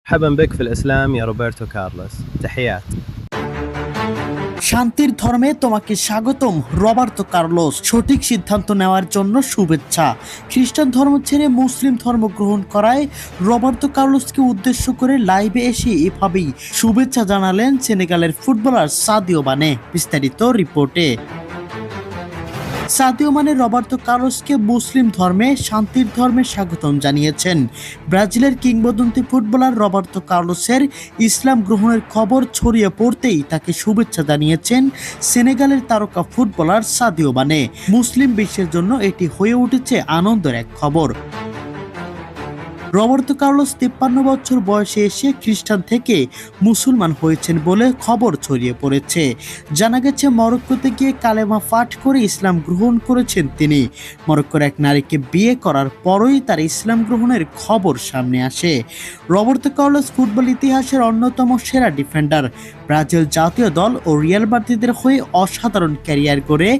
مرحبا بك في الإسلام يا روبرتو كارلوس. تحيات. শান্তির ধর্মে তোমাকে স্বাগতম রবার্তো কার্লোস। সঠিক সিদ্ধান্ত নেওয়ার জন্য শুভেচ্ছা। খ্রিস্টান ধর্ম ছেড়ে মুসলিম ধর্ম গ্রহণ করায় রবার্তো কার্লোসকে উদ্দেশ্য করে লাইভে এসে এভাবেই শুভেচ্ছা জানালেন সেনেগালের ফুটবলার সাদিও মানে। বিস্তারিত রিপোর্টে। সাদিও মানে রবার্তো কার্লোসকে মুসলিম ধর্মে শান্তির ধর্মে স্বাগতম জানিয়েছেন। ব্রাজিলের কিংবদন্তি ফুটবলার রবার্তো কার্লোসের ইসলাম গ্রহণের খবর ছড়িয়ে পড়তেই তাকে শুভেচ্ছা জানিয়েছেন সেনেগালের তারকা ফুটবলার সাদিও মানে। মুসলিম বিশ্বের জন্য এটি হয়ে উঠেছে আনন্দের এক খবর। রবার্তো কার্লোস 53 বছর বয়সে এসে খ্রিস্টান থেকে মুসলমান হয়েছেন বলে খবর ছড়িয়ে পড়েছে। জানা গেছে মরক্কোতে গিয়ে কালেমা পাঠ করে ইসলাম গ্রহণ করেছেন তিনি। মরক্কোর এক নারীকে বিয়ে করার পরই তার ইসলাম গ্রহণের খবর সামনে আসে। রবার্তো কার্লোস ফুটবল ইতিহাসের অন্যতম সেরা ডিফেন্ডার। ব্রাজিল জাতীয় দল ও রিয়াল মাদ্রিদের হয়ে অসাধারণ ক্যারিয়ার গড়ে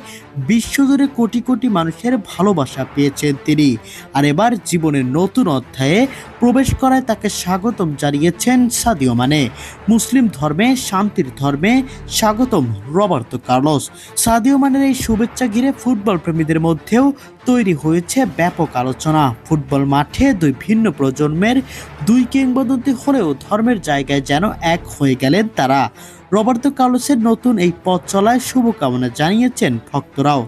বিশ্বজুড়ে কোটি কোটি মানুষের ভালোবাসা পেয়েছেন তিনি। আর এবার জীবনের নতুন অধ্যায়ে প্রবেশ করায় তাকে স্বাগতম জানিয়েছেন সাদিও মানে। মুসলিম ধর্মে শান্তির ধর্মে স্বাগতম রবার্তো কার্লোস। সাদিও মানের এই শুভেচ্ছা ঘিরে ফুটবল প্রেমীদের মধ্যেও তৈরি হয়েছে ব্যাপক আলোচনা। ফুটবল মাঠে দুই ভিন্ন প্রজন্মের দুই কিংবদন্তি হলেও ধর্মের জায়গায় যেন এক হয়ে গেলেন তারা। রবার্তো কার্লোসের নতুন এই পথ চলায় শুভকামনা জানিয়েছেন ভক্তরাও।